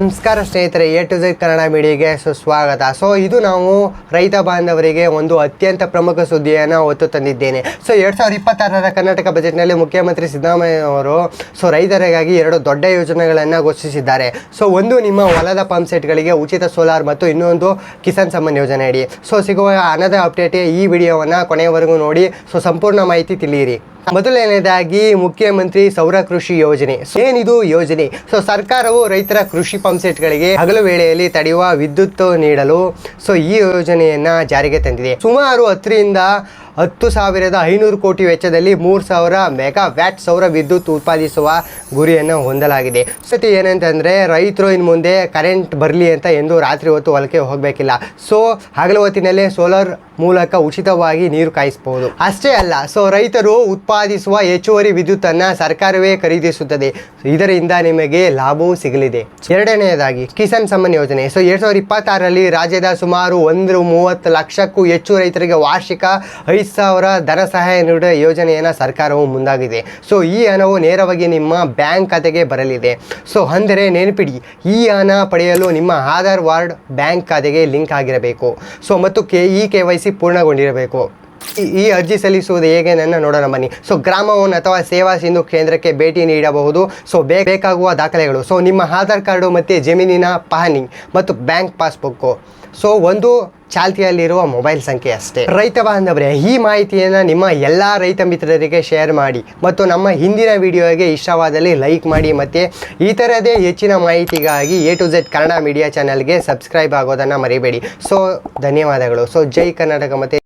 ನಮಸ್ಕಾರ ಸ್ನೇಹಿತರೆ, A to Z Kannada ಮೀಡಿಯಾಗೆ ಸುಸ್ವಾಗತ. ಇದು ನಾವು ರೈತ ಬಾಂಧವರಿಗೆ ಒಂದು ಅತ್ಯಂತ ಪ್ರಮುಖ ಸುದ್ದಿಯನ್ನು ಹೊತ್ತು ತಂದಿದ್ದೇನೆ. 2026ರ ಕರ್ನಾಟಕ ಬಜೆಟ್ನಲ್ಲಿ ಮುಖ್ಯಮಂತ್ರಿ ಸಿದ್ದರಾಮಯ್ಯ ಅವರು ರೈತರಿಗಾಗಿ 2 ದೊಡ್ಡ ಯೋಜನೆಗಳನ್ನು ಘೋಷಿಸಿದ್ದಾರೆ. ಒಂದು ನಿಮ್ಮ ಹೊಲದ ಪಂಪ್ ಸೆಟ್ಗಳಿಗೆ ಉಚಿತ ಸೋಲಾರ್ ಮತ್ತು ಇನ್ನೊಂದು ಕಿಸಾನ್ ಸಮ್ಮಾನ್ ಯೋಜನೆ ಅಡಿ ಸಿಗುವ ಹಣದ ಅಪ್ಡೇಟ್. ಈ ವಿಡಿಯೋವನ್ನು ಕೊನೆಯವರೆಗೂ ನೋಡಿ ಸಂಪೂರ್ಣ ಮಾಹಿತಿ ತಿಳಿಯಿರಿ. ಮೊದಲನೇದಾಗಿ ಮುಖ್ಯಮಂತ್ರಿ ಸೌರ ಕೃಷಿ ಯೋಜನೆ. ಏನಿದು ಯೋಜನೆ? ಸರ್ಕಾರವು ರೈತರ ಕೃಷಿ ಪಂಪ್ ಸೆಟ್ಗಳಿಗೆ ಹಗಲು ವೇಳೆಯಲ್ಲಿ ತಡೆಯುವ ವಿದ್ಯುತ್ ನೀಡಲು ಈ ಯೋಜನೆಯನ್ನ ಜಾರಿಗೆ ತಂದಿದೆ. ಸುಮಾರು 10,500 ಕೋಟಿ ವೆಚ್ಚದಲ್ಲಿ 3,000 ಮೆಗಾವ್ಯಾಟ್ ಸೌರ ವಿದ್ಯುತ್ ಉತ್ಪಾದಿಸುವ ಗುರಿಯನ್ನು ಹೊಂದಲಾಗಿದೆ. ಏನಂತಂದರೆ ರೈತರು ಇನ್ನು ಮುಂದೆ ಕರೆಂಟ್ ಬರಲಿ ಅಂತ ಎಂದು ರಾತ್ರಿ ಹೊತ್ತು ಹೊಲಕ್ಕೆ ಹೋಗಬೇಕಿಲ್ಲ. ಹಗಲು ಹೊತ್ತಿನಲ್ಲೇ ಸೋಲಾರ್ ಮೂಲಕ ಉಚಿತವಾಗಿ ನೀರು ಕಾಯಿಸಬಹುದು. ಅಷ್ಟೇ ಅಲ್ಲ, ರೈತರು ಉತ್ಪಾದಿಸುವ ಹೆಚ್ಚುವರಿ ವಿದ್ಯುತ್ತನ್ನು ಸರ್ಕಾರವೇ ಖರೀದಿಸುತ್ತದೆ. ಇದರಿಂದ ನಿಮಗೆ ಲಾಭವೂ ಸಿಗಲಿದೆ. ಎರಡನೆಯದಾಗಿ ಕಿಸಾನ್ ಸಮ್ಮಾನ್ ಯೋಜನೆ. 2026ರಲ್ಲಿ ರಾಜ್ಯದ ಸುಮಾರು 130 ಲಕ್ಷಕ್ಕೂ ಹೆಚ್ಚು ರೈತರಿಗೆ ವಾರ್ಷಿಕ 5,000 ಧನ ಸಹಾಯ ನೀಡುವ ಯೋಜನೆಯನ್ನು ಸರ್ಕಾರವು ಮುಂದಾಗಿದೆ. ಈ ಹಣವು ನೇರವಾಗಿ ನಿಮ್ಮ ಬ್ಯಾಂಕ್ ಖಾತೆಗೆ ಬರಲಿದೆ. ಅಂದರೆ ನೆನಪಿಡಿ, ಈ ಹಣ ಪಡೆಯಲು ನಿಮ್ಮ ಆಧಾರ್ ಕಾರ್ಡ್ ಬ್ಯಾಂಕ್ ಖಾತೆಗೆ ಲಿಂಕ್ ಆಗಿರಬೇಕು. ಮತ್ತು KYC ಪೂರ್ಣಗೊಂಡಿರಬೇಕು. ಈ ಅರ್ಜಿ ಸಲ್ಲಿಸುವುದು ಹೇಗೆ ನೋಡೋಣ ಬನ್ನಿ. ಗ್ರಾಮ ಒನ್ ಅಥವಾ ಸೇವಾ ಸಿಂಧು ಕೇಂದ್ರಕ್ಕೆ ಭೇಟಿ ನೀಡಬಹುದು. ಬೇಕಾಗುವ ದಾಖಲೆಗಳು ನಿಮ್ಮ ಆಧಾರ್ ಕಾರ್ಡು ಮತ್ತು ಜಮೀನಿನ ಪಹಣಿ ಮತ್ತು ಬ್ಯಾಂಕ್ ಪಾಸ್ಬುಕ್ಕು. ಒಂದು ಚಾಲ್ತಿಯಲ್ಲಿರುವ ಮೊಬೈಲ್ ಸಂಖ್ಯೆ ಅಷ್ಟೇ. ರೈತ ಬಾಂಧವರೇ, ಈ ಮಾಹಿತಿಯನ್ನು ನಿಮ್ಮ ಎಲ್ಲ ರೈತ ಮಿತ್ರರಿಗೆ ಶೇರ್ ಮಾಡಿ ಮತ್ತು ನಮ್ಮ ಹಿಂದಿನ ವಿಡಿಯೋಗೆ ಇಷ್ಟವಾದಲ್ಲಿ ಲೈಕ್ ಮಾಡಿ. ಮತ್ತು ಈ ಥರದೇ ಹೆಚ್ಚಿನ ಮಾಹಿತಿಗಾಗಿ A to Z Kannada media ಚಾನಲ್ಗೆ ಸಬ್ಸ್ಕ್ರೈಬ್ ಆಗೋದನ್ನು ಮರಿಬೇಡಿ. ಧನ್ಯವಾದಗಳು. ಜೈ ಕರ್ನಾಟಕ. ಮತ್ತು